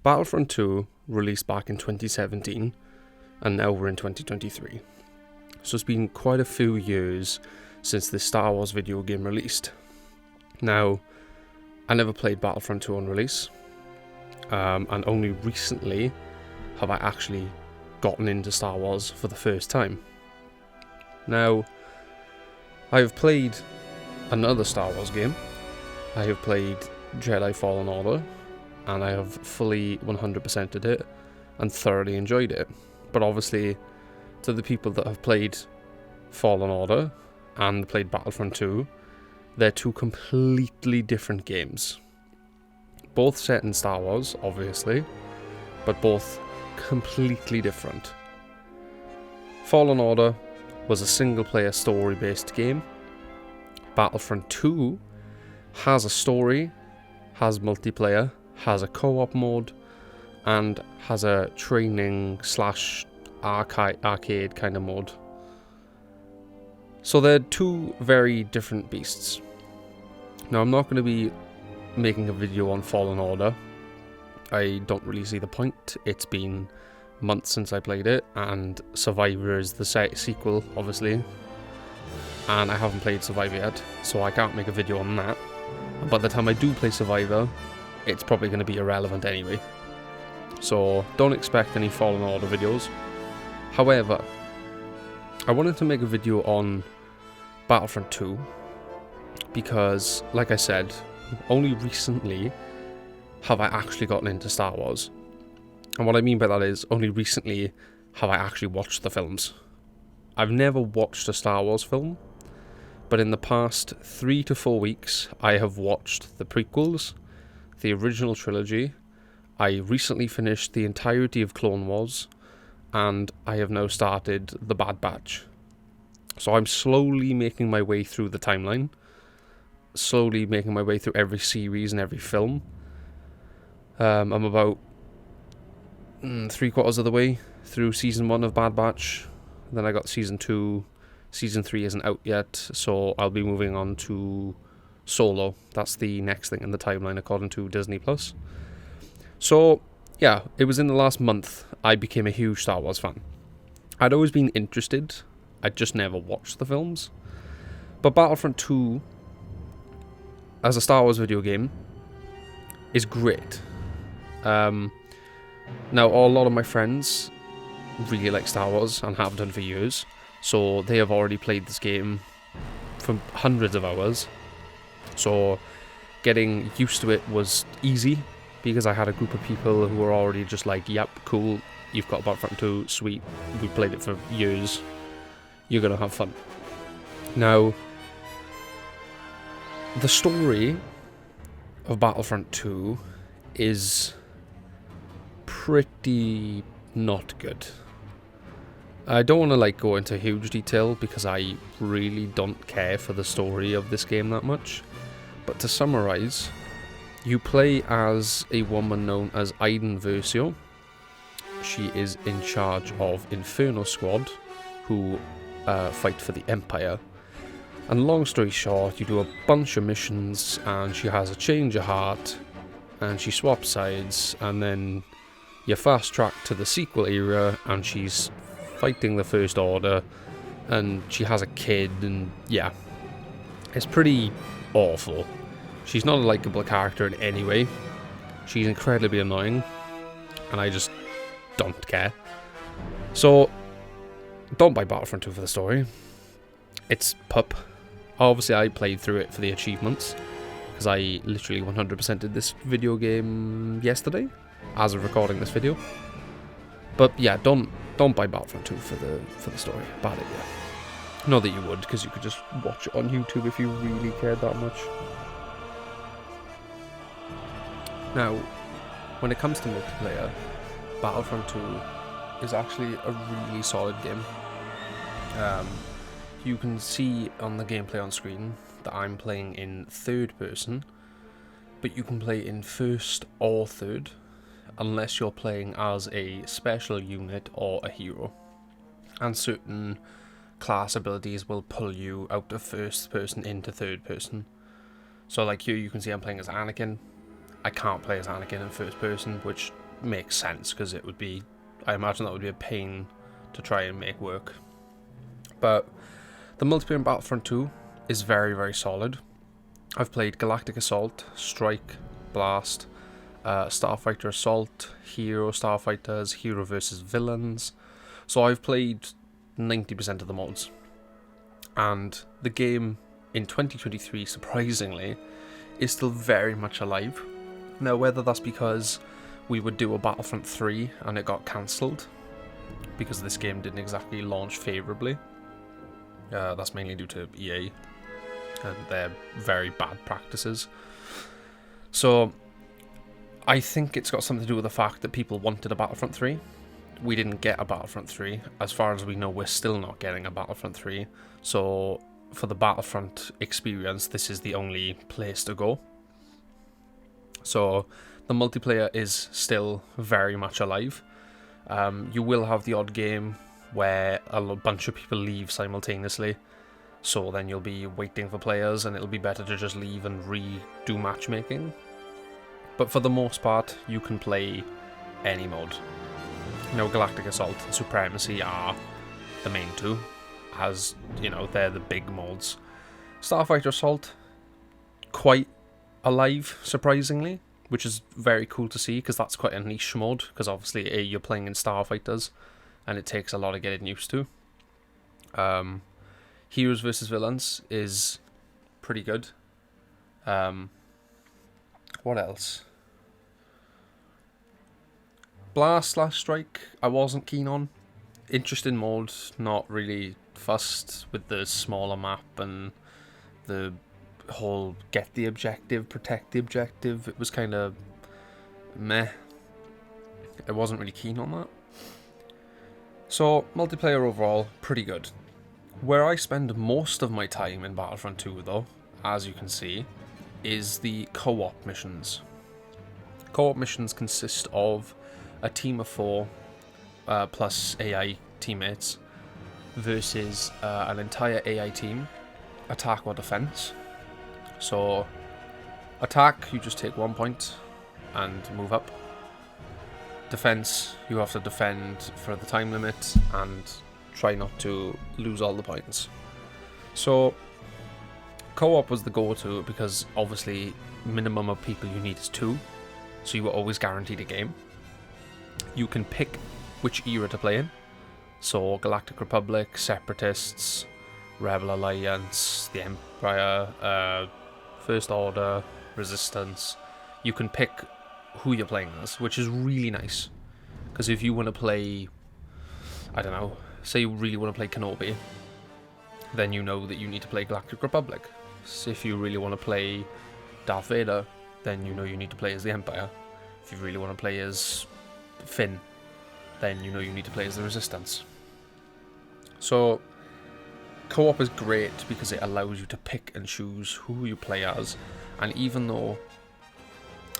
Battlefront 2 released back in 2017, and now we're in 2023. So it's been quite a few years since the Star Wars video game released. Now, I never played Battlefront 2 on release, and only recently have I actually gotten into Star Wars for the first time. Now, I have played another Star Wars game. I have played Jedi Fallen Order, and I have fully 100%ed it and thoroughly enjoyed it. But obviously, to the people that have played Fallen Order and played Battlefront 2, they're two completely different games. Both set in Star Wars, obviously, but both completely different. Fallen Order was a single-player story-based game. Battlefront 2 has a story, has multiplayer, has a co-op mode, and has a training / arcade kind of mode. So they're two very different beasts. Now, I'm not going to be making a video on Fallen Order. I don't really see the point. It's been months since I played it, and Survivor is the sequel, obviously. And I haven't played Survivor yet, so I can't make a video on that. And by the time I do play Survivor, it's probably going to be irrelevant anyway. So don't expect any Fallen Order videos. However, I wanted to make a video on Battlefront 2 because, like I said, only recently have I actually gotten into Star Wars. And what I mean by that is, only recently have I actually watched the films. I've never watched a Star Wars film, but in the past 3 to 4 weeks, I have watched the prequels, the original trilogy. I recently finished the entirety of Clone Wars, and I have now started The Bad Batch. So I'm slowly making my way through the timeline, slowly making my way through every series and every film. I'm about 3/4 of the way through season 1 of Bad Batch. Then I got season 2. Season 3 isn't out yet, so I'll be moving on to Solo. That's the next thing in the timeline according to Disney+. So, yeah, it was in the last month I became a huge Star Wars fan. I'd always been interested, I'd just never watched the films. But Battlefront 2, as a Star Wars video game, is great. Now, a lot of my friends really like Star Wars and have done for years, so they have already played this game for hundreds of hours. So getting used to it was easy because I had a group of people who were already just like, yep, cool, you've got Battlefront 2, sweet, we played it for years, you're gonna have fun. Now, the story of Battlefront 2 is pretty not good. I don't want to go into huge detail because I really don't care for the story of this game that much. But to summarize, you play as a woman known as Iden Versio. She is in charge of Inferno Squad, who fight for the Empire. And long story short, you do a bunch of missions and she has a change of heart and she swaps sides, and then you fast track to the sequel era and she's fighting the First Order and she has a kid, and yeah, it's pretty awful. She's not a likable character in any way. She's incredibly annoying and I just don't care. So don't buy Battlefront 2 for the story. It's pup. Obviously I played through it for the achievements because I literally 100%ed this video game yesterday as of recording this video. But yeah, don't buy Battlefront 2 for the story. Bad idea. Not that you would, because you could just watch it on YouTube if you really cared that much. Now, when it comes to multiplayer, Battlefront 2 is actually a really solid game. You can see on the gameplay on screen that I'm playing in third person, but you can play in first or third, unless you're playing as a special unit or a hero. And certain class abilities will pull you out of first person into third person. So like here you can see I'm playing as Anakin. I can't play as Anakin in first person, which makes sense, because it would be, I imagine that would be a pain to try and make work. But the multiplayer in Battlefront 2 is very, very solid. I've played Galactic Assault, Strike, Blast, Starfighter Assault, Hero Starfighters, Hero versus Villains. So I've played 90% of the mods. And the game in 2023, surprisingly, is still very much alive. Now, whether that's because we would do a Battlefront 3 and it got cancelled, because this game didn't exactly launch favourably. That's mainly due to EA and their very bad practices. So I think it's got something to do with the fact that people wanted a Battlefront 3. We didn't get a Battlefront 3. As far as we know, we're still not getting a Battlefront 3. So for the Battlefront experience, this is the only place to go. So the multiplayer is still very much alive. You will have the odd game where a bunch of people leave simultaneously, so then you'll be waiting for players and it'll be better to just leave and redo matchmaking. But for the most part, you can play any mode. Now, Galactic Assault and Supremacy are the main two, as, you know, they're the big modes. Starfighter Assault, quite alive, surprisingly, which is very cool to see, because that's quite a niche mode, because obviously you're playing in Starfighters, and it takes a lot of getting used to. Heroes versus Villains is pretty good. What else? Blast/Strike, I wasn't keen on. Interesting mode, not really fussed with the smaller map and the whole get the objective, protect the objective. It was kind of meh. I wasn't really keen on that. So, multiplayer overall, pretty good. Where I spend most of my time in Battlefront 2, though, as you can see, is the co-op missions. Co-op missions consist of a team of 4 plus AI teammates versus an entire AI team, attack or defense. So, attack, you just take 1 point and move up. Defense, you have to defend for the time limit and try not to lose all the points. So, co-op was the go-to because obviously minimum of people you need is 2, so you were always guaranteed a game. You can pick which era to play in. So, Galactic Republic, Separatists, Rebel Alliance, the Empire, First Order, Resistance. You can pick who you're playing as, which is really nice. Because if you want to play, I don't know, say you really want to play Kenobi, then you know that you need to play Galactic Republic. So if you really want to play Darth Vader, then you know you need to play as the Empire. If you really want to play as Finn, then you know you need to play as the Resistance. So, co-op is great because it allows you to pick and choose who you play as, and even though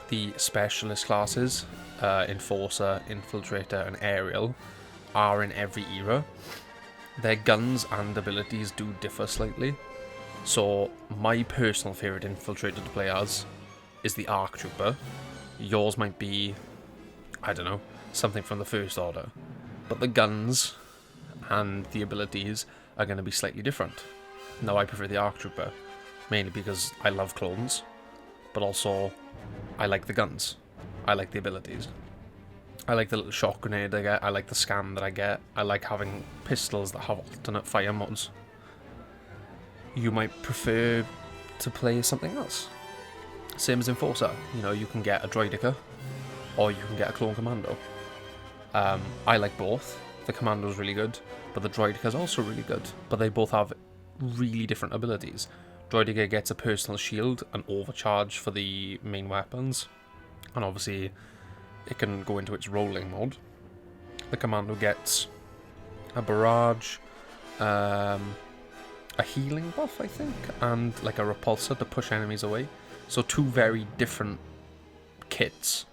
the specialist classes, Enforcer, Infiltrator and Aerial, are in every era, their guns and abilities do differ slightly. So, my personal favourite Infiltrator to play as is the ARC Trooper. Yours might be, I don't know, something from the First Order. But the guns and the abilities are going to be slightly different. Now, I prefer the ARC Trooper, mainly because I love clones, but also I like the guns. I like the abilities. I like the little shock grenade I get, I like the scan that I get, I like having pistols that have alternate fire mods. You might prefer to play something else. Same as Enforcer, you know, you can get a Droideka, or you can get a Clone Commando. I like both. The Commando's really good, but the Droideka's also really good, but they both have really different abilities. Droideka gets a personal shield and overcharge for the main weapons, and obviously it can go into its rolling mode. The Commando gets a barrage, a healing buff, I think, and like a repulsor to push enemies away. So 2 very different kits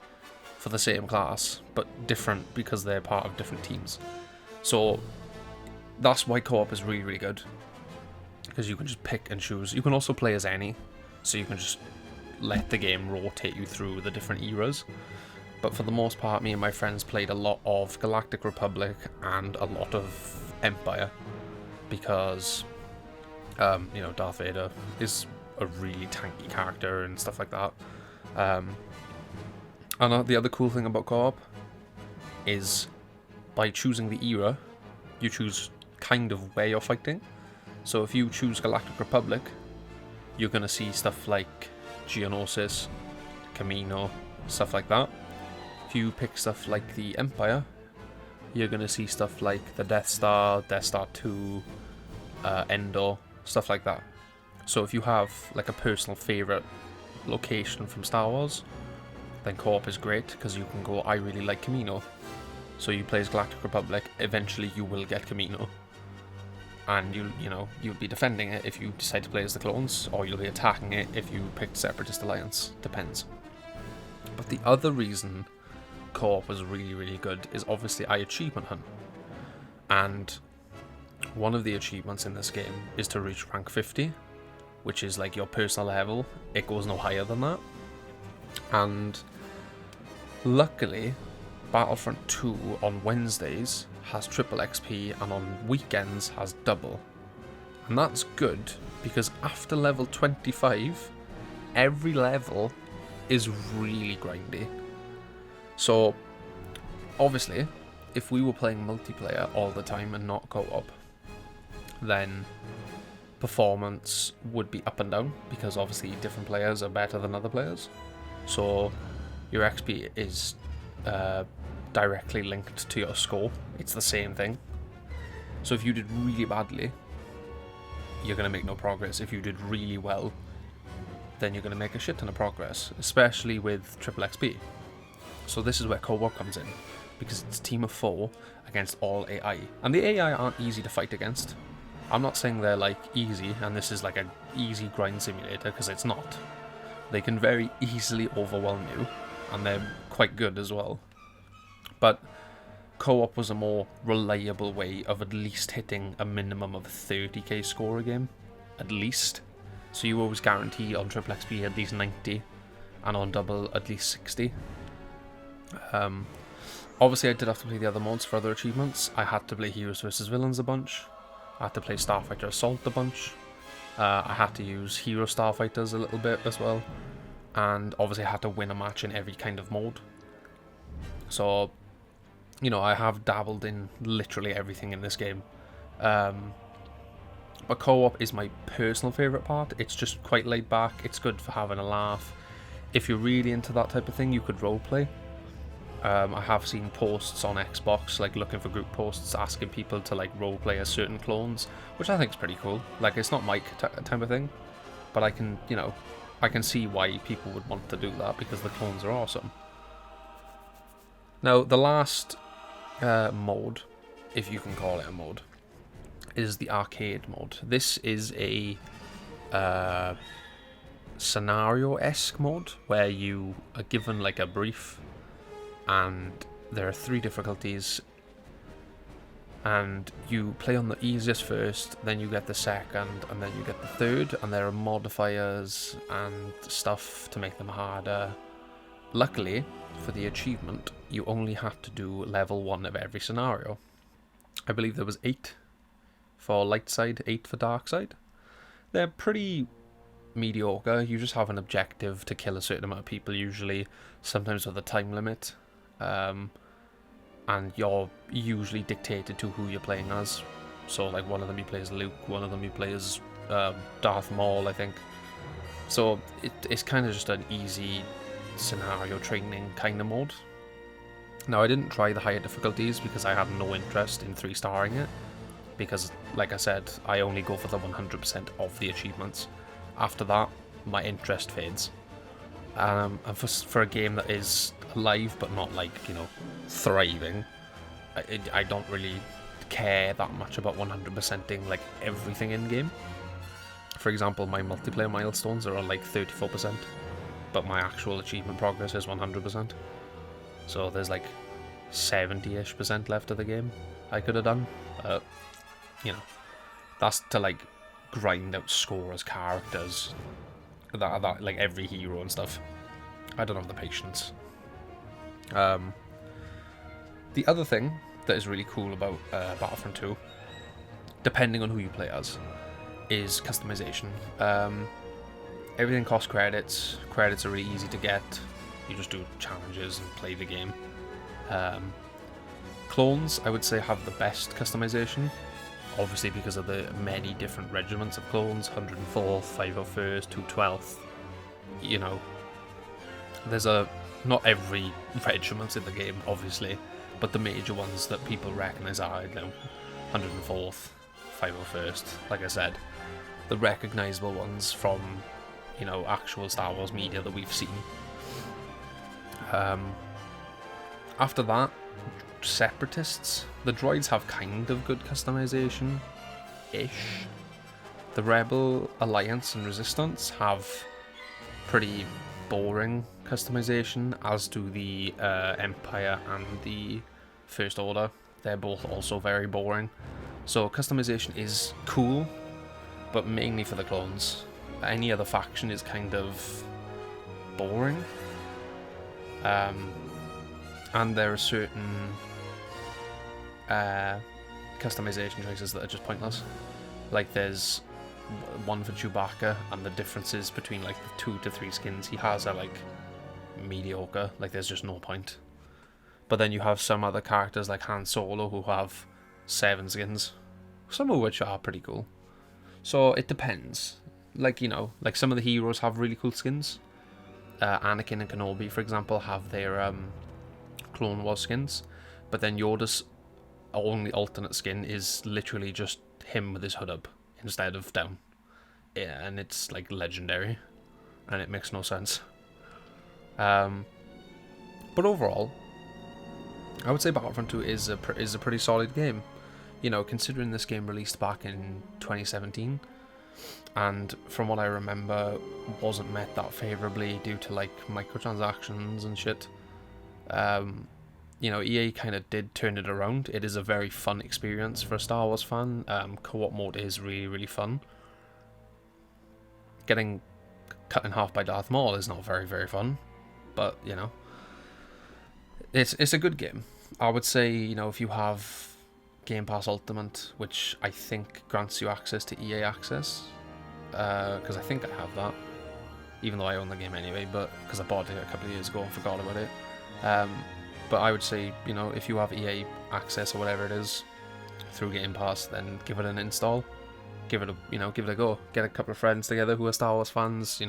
for the same class, but different because they're part of different teams. So that's why co-op is really, really good, because you can just pick and choose. You can also play as any, so you can just let the game rotate you through the different eras. But for the most part, me and my friends played a lot of Galactic Republic and a lot of Empire, because, Darth Vader is a really tanky character and stuff like that. And the other cool thing about co-op is, by choosing the era, you choose kind of where you're fighting. So if you choose Galactic Republic, you're going to see stuff like Geonosis, Camino, stuff like that. If you pick stuff like the Empire, you're going to see stuff like the Death Star 2, Endor, stuff like that. So if you have like a personal favourite location from Star Wars, then co-op is great, because you can go, I really like Camino. So you play as Galactic Republic, eventually you will get Camino. And you'll be defending it if you decide to play as the clones, or you'll be attacking it if you picked Separatist Alliance. Depends. But the other reason co-op was really, really good is obviously I achievement hunt. And one of the achievements in this game is to reach rank 50, which is like your personal level. It goes no higher than that. And luckily, Battlefront 2 on Wednesdays has triple XP, and on weekends has double. And that's good, because after level 25, every level is really grindy. So, obviously, if we were playing multiplayer all the time and not co-op, then performance would be up and down, because obviously different players are better than other players. So, your XP is directly linked to your score. It's the same thing. So if you did really badly, you're going to make no progress. If you did really well, then you're going to make a shit ton of progress, especially with triple XP. So this is where co-op comes in, because it's a team of 4 against all AI. And the AI aren't easy to fight against. I'm not saying they're like easy, and this is like an easy grind simulator, because it's not. They can very easily overwhelm you, and they're quite good as well. But co-op was a more reliable way of at least hitting a minimum of 30k score a game. At least. So you always guarantee on triple XP at least 90, and on double at least 60. Obviously I did have to play the other mods for other achievements. I had to play Heroes vs Villains a bunch. I had to play Starfighter Assault a bunch. I had to use Hero Starfighters a little bit as well. And obviously I had to win a match in every kind of mode. So, I have dabbled in literally everything in this game. But co-op is my personal favourite part. It's just quite laid back. It's good for having a laugh. If you're really into that type of thing, you could roleplay. I have seen posts on Xbox, like looking for group posts, asking people to like roleplay as certain clones, which I think is pretty cool. Like, it's not my type of thing, but I can see why people would want to do that, because the clones are awesome. Now, the last mode, if you can call it a mode, is the arcade mode. This is a scenario-esque mode where you are given like a brief, and there are 3 difficulties, and you play on the easiest first, then you get the second, and then you get the third, and there are modifiers and stuff to make them harder. Luckily, for the achievement, you only have to do level 1 of every scenario. I believe there was 8 for light side, 8 for dark side. They're pretty mediocre. You just have an objective to kill a certain amount of people, usually, sometimes with a time limit. And you're usually dictated to who you're playing as. So, like, one of them you play as Luke, one of them you play as Darth Maul, I think. So, it's kind of just an easy scenario training kind of mode. Now, I didn't try the higher difficulties because I had no interest in 3-starring it. Because, like I said, I only go for the 100% of the achievements. After that, my interest fades. And for a game that is alive but not like, thriving, I don't really care that much about 100%ing like everything in game. For example, my multiplayer milestones are on like 34%, but my actual achievement progress is 100%. So there's like 70-ish% left of the game I could have done. That's to like grind out scores, characters, that like every hero and stuff. I don't have the patience. Um, the other thing that is really cool about Battlefront 2, depending on who you play as, is customization. Everything costs credits. Credits are really easy to get. You just do challenges and play the game. Clones, I would say, have the best customization, obviously because of the many different regiments of clones, 104th, 501st, 212th, you know. There's not every regiment in the game, obviously, but the major ones that people recognise are, 104th, 501st, like I said. The recognisable ones from, actual Star Wars media that we've seen. After that, Separatists. The droids have kind of good customization-ish. The Rebel, Alliance and Resistance have pretty boring customization, as do the Empire and the First Order. They're both also very boring. So customization is cool, but mainly for the clones. Any other faction is kind of boring. And there are certain customization choices that are just pointless. Like there's one for Chewbacca, and the differences between like the 2 to 3 skins he has are like mediocre. Like there's just no point. But then you have some other characters like Han Solo who have 7 skins, some of which are pretty cool. So it depends. Like, like some of the heroes have really cool skins. Anakin and Kenobi, for example, have their Clone Wars skins, but then Yoda's only alternate skin is literally just him with his hood up instead of down. Yeah, and it's like legendary, and it makes no sense. But overall, I would say Battlefront 2 is a pretty solid game. Considering this game released back in 2017, and from what I remember, wasn't met that favourably due to like microtransactions and shit. EA kind of did turn it around. It is a very fun experience for a Star Wars fan. Co-op mode is really, really fun. Getting cut in half by Darth Maul is not very, very fun, but it's a good game. I would say, if you have Game Pass Ultimate, which I think grants you access to EA Access, because I think I have that, even though I own the game anyway, but because I bought it a couple of years ago and forgot about it. But I would say, if you have EA Access or whatever it is through Game Pass, then give it an install. Give it a go. Get a couple of friends together who are Star Wars fans,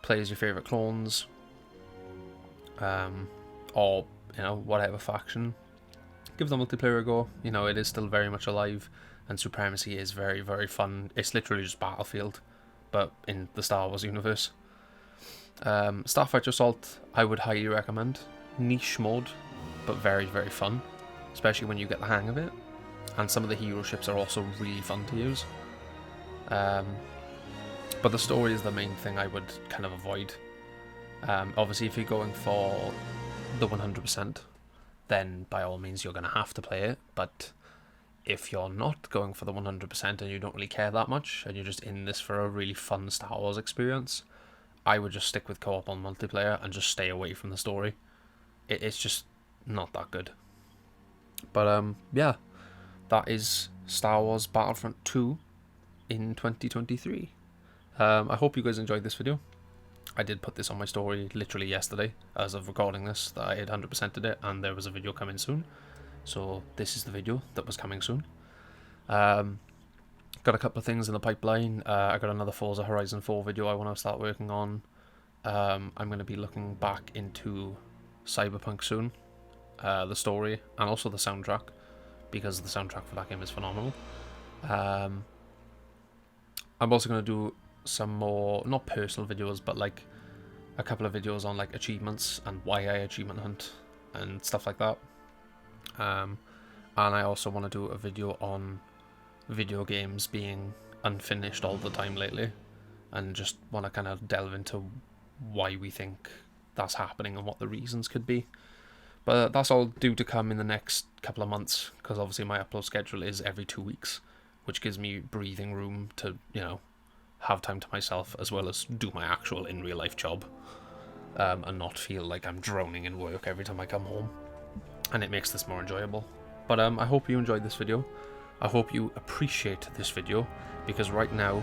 play as your favourite clones. Or, whatever faction. Give the multiplayer a go. It is still very much alive, and Supremacy is very, very fun. It's literally just Battlefield, but in the Star Wars universe. Starfighter Assault, I would highly recommend. Niche mode, but very, very fun, especially when you get the hang of it. And some of the hero ships are also really fun to use. But the story is the main thing I would kind of avoid. Obviously, if you're going for the 100%, then by all means you're going to have to play it. But if you're not going for the 100% and you don't really care that much, and you're just in this for a really fun Star Wars experience, I would just stick with co-op on multiplayer and just stay away from the story. It's just not that good. But yeah, that is Star Wars Battlefront 2 in 2023. I hope you guys enjoyed this video. I did put this on my story literally yesterday, as of recording this, that I had 100%ed it, and there was a video coming soon. So this is the video that was coming soon. Got a couple of things in the pipeline. I got another Forza Horizon 4 video I want to start working on. I'm going to be looking back into Cyberpunk soon, the story, and also the soundtrack, because the soundtrack for that game is phenomenal. I'm also going to do some more, not personal videos, but like a couple of videos on like achievements and why I achievement hunt and stuff like that. And I also want to do a video on video games being unfinished all the time lately, and just want to kind of delve into why we think that's happening and what the reasons could be. But that's all due to come in the next couple of months, because obviously my upload schedule is every 2 weeks, which gives me breathing room to, have time to myself as well as do my actual in real life job. and not feel like I'm drowning in work every time I come home. And it makes this more enjoyable. But I hope you enjoyed this video. I hope you appreciate this video, because right now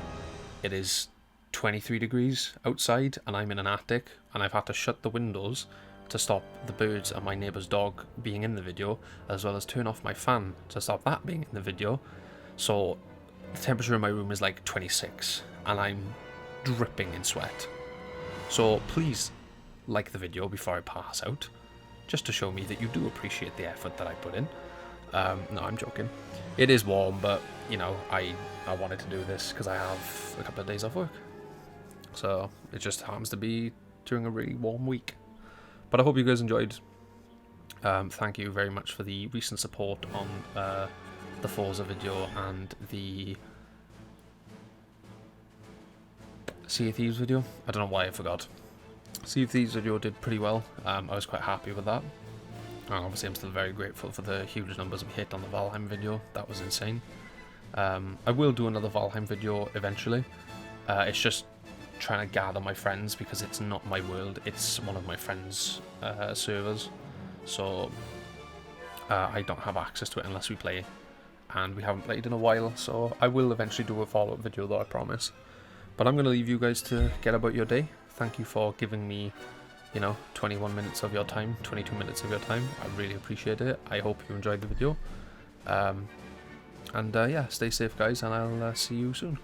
it is 23 degrees outside and I'm in an attic, and I've had to shut the windows to stop the birds and my neighbour's dog being in the video, as well as turn off my fan to stop that being in the video. So the temperature in my room is like 26 and I'm dripping in sweat. So please like the video before I pass out, just to show me that you do appreciate the effort that I put in. No, I'm joking. It is warm, but you know, I wanted to do this because I have a couple of days off work. So it just happens to be during a really warm week. But I hope you guys enjoyed. Thank you very much for the recent support on the Forza video and the Sea of Thieves video. I don't know why I forgot. Sea of Thieves video did pretty well. I was quite happy with that. And obviously I'm still very grateful for the huge numbers we hit on the Valheim video. That was insane. I will do another Valheim video eventually. It's just trying to gather my friends, because it's not my world, it's one of my friends' servers. So I don't have access to it unless we play. And we haven't played in a while, so I will eventually do a follow-up video though, I promise. But I'm going to leave you guys to get about your day. Thank you for giving me, you know, 21 minutes of your time, 22 minutes of your time. I really appreciate it. I hope you enjoyed the video. Yeah, stay safe guys, and I'll see you soon.